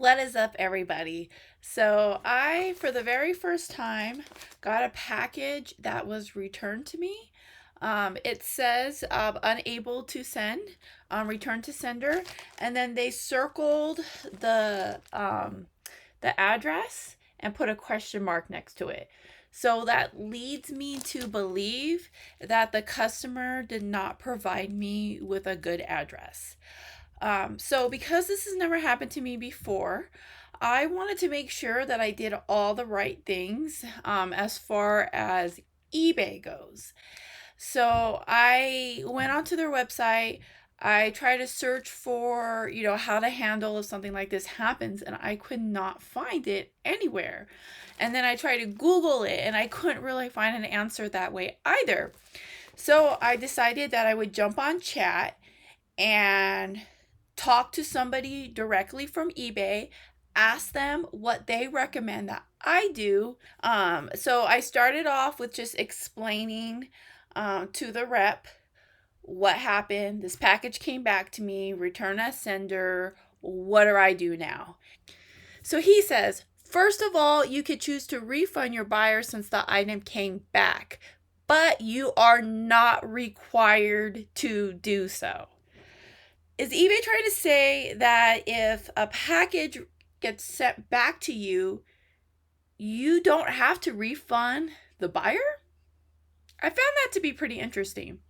What is up, everybody? So, I, for the very first time, got a package that was returned to me. It says unable to send, return to sender, and then they circled the address and put a question mark next to it. So that leads me to believe that the customer did not provide me with a good address. So because this has never happened to me before, I wanted to make sure that I did all the right things as far as eBay goes. So I went onto their website. I tried to search for, how to handle if something like this happens, and I could not find it anywhere. And then I tried to Google it, and I couldn't really find an answer that way either. So I decided that I would jump on chat and talk to somebody directly from eBay, ask them what they recommend that I do. So I started off with just explaining to the rep what happened. This package came back to me, return as sender. What do I do now? So he says, first of all, you could choose to refund your buyer since the item came back, but you are not required to do so. Is eBay trying to say that if a package gets sent back to you, you don't have to refund the buyer? I found that to be pretty interesting.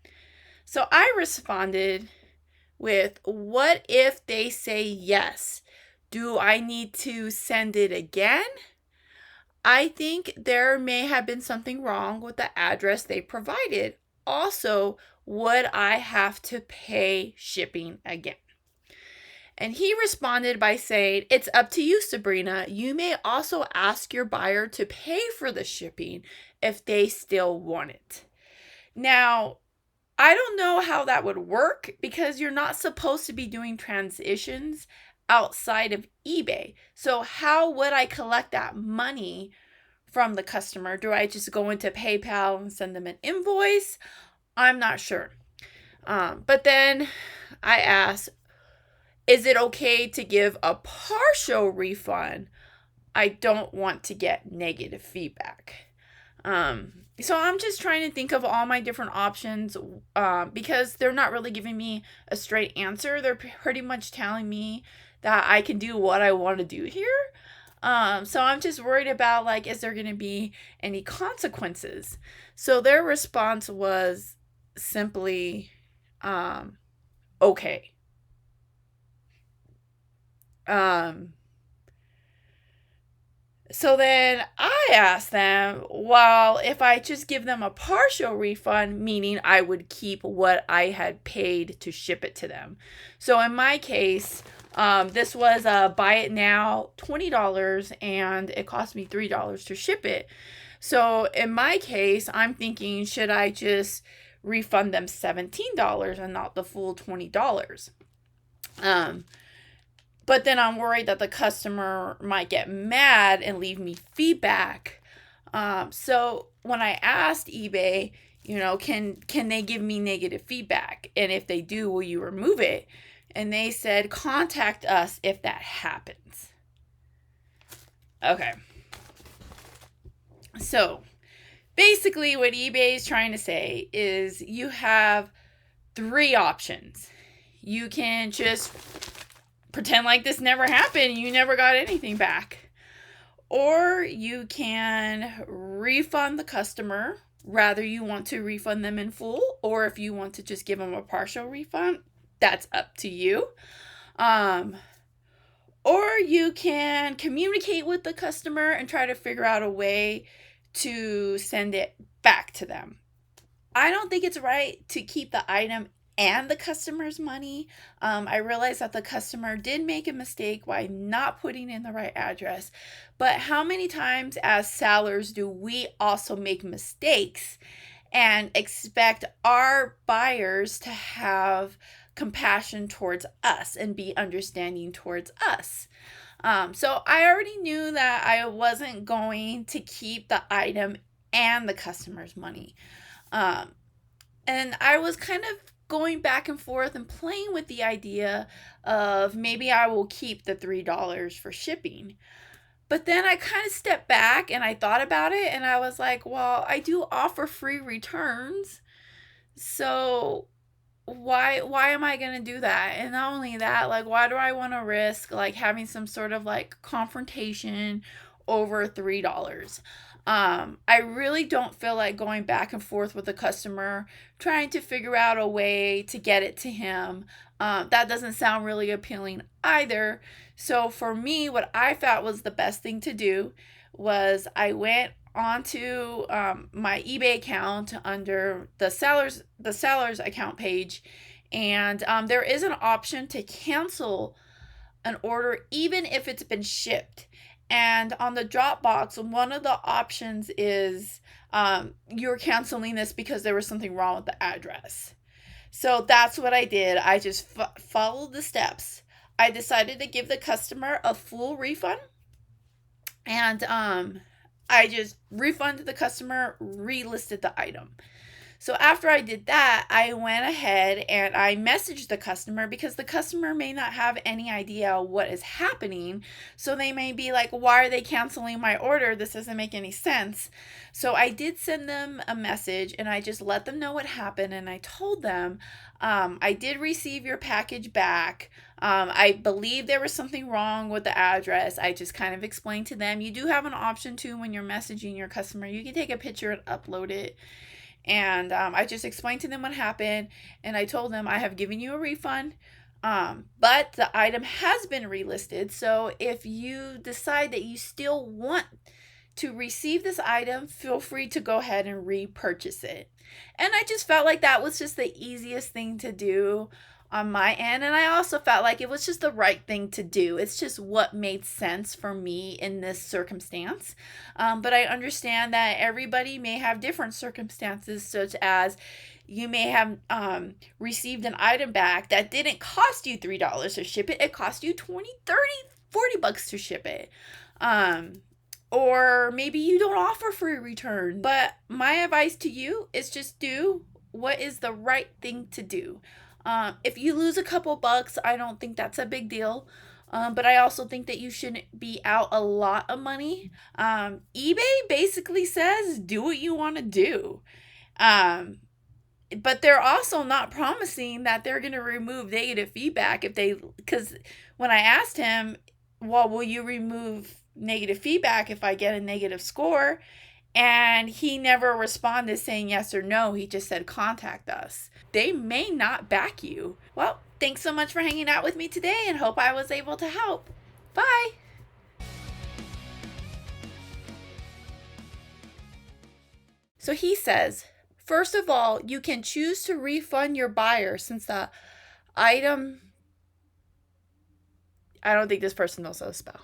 So I responded with, what if they say yes? Do I need to send it again? I think there may have been something wrong with the address they provided. Also, would I have to pay shipping again? And he responded by saying, it's up to you, Sabrina. You may also ask your buyer to pay for the shipping if they still want it. Now, I don't know how that would work because you're not supposed to be doing transitions outside of eBay. So how would I collect that money from the customer? Do I just go into PayPal and send them an invoice? I'm not sure. But then I asked, is it okay to give a partial refund? I don't want to get negative feedback. So I'm just trying to think of all my different options because they're not really giving me a straight answer. They're pretty much telling me that I can do what I want to do here. So I'm just worried about, like, is there going to be any consequences? So their response was simply, okay. So then I asked them, well, if I just give them a partial refund, meaning I would keep what I had paid to ship it to them. So in my case, this was a buy it now $20 and it cost me $3 to ship it. So in my case, I'm thinking, should I just refund them $17 and not the full $20? But then I'm worried that the customer might get mad and leave me feedback. So when I asked eBay, can they give me negative feedback? And if they do, will you remove it? And they said, contact us if that happens. Okay. So basically what eBay is trying to say is you have 3 options. You can just pretend like this never happened, you never got anything back. Or you can refund the customer, rather you want to refund them in full, or if you want to just give them a partial refund, that's up to you. Or you can communicate with the customer and try to figure out a way to send it back to them. I don't think it's right to keep the item and the customer's money. I realize that the customer did make a mistake by not putting in the right address, but how many times as sellers do we also make mistakes and expect our buyers to have compassion towards us and be understanding towards us? So I already knew that I wasn't going to keep the item and the customer's money. And I was kind of going back and forth and playing with the idea of maybe I will keep the $3 for shipping. But then I kind of stepped back and I thought about it and I was like, well, I do offer free returns. So why am I going to do that? And not only that, like why do I want to risk like having some sort of like confrontation over $3? I really don't feel like going back and forth with the customer, trying to figure out a way to get it to him. That doesn't sound really appealing either. So for me, what I thought was the best thing to do was I went onto my eBay account under the seller's account page, and there is an option to cancel an order even if it's been shipped. And on the Dropbox, one of the options is you're canceling this because there was something wrong with the address. So that's what I did. I just followed the steps. I decided to give the customer a full refund, and I just refunded the customer, relisted the item. So after I did that, I went ahead and I messaged the customer because the customer may not have any idea what is happening. So they may be like, why are they canceling my order? This doesn't make any sense. So I did send them a message and I just let them know what happened. And I told them, I did receive your package back. I believe there was something wrong with the address. I just kind of explained to them, you do have an option too when you're messaging your customer. You can take a picture and upload it. And I just explained to them what happened, and I told them I have given you a refund, but the item has been relisted. So if you decide that you still want to receive this item, feel free to go ahead and repurchase it. And I just felt like that was just the easiest thing to do on my end, and I also felt like it was just the right thing to do. It's just what made sense for me in this circumstance. But I understand that everybody may have different circumstances, such as you may have received an item back that didn't cost you $3 to ship it. It cost you 20, 30, 40 bucks to ship it. Or maybe you don't offer free return. But my advice to you is just do what is the right thing to do. If you lose a couple bucks, I don't think that's a big deal. But I also think that you shouldn't be out a lot of money. eBay basically says do what you want to do. But they're also not promising that they're going to remove negative feedback because when I asked him, well, will you remove negative feedback if I get a negative score? And he never responded saying yes or no. He just said, contact us. They may not back you. Well, thanks so much for hanging out with me today and hope I was able to help. Bye. So he says, first of all, you can choose to refund your buyer since the item, I don't think this person knows how to spell.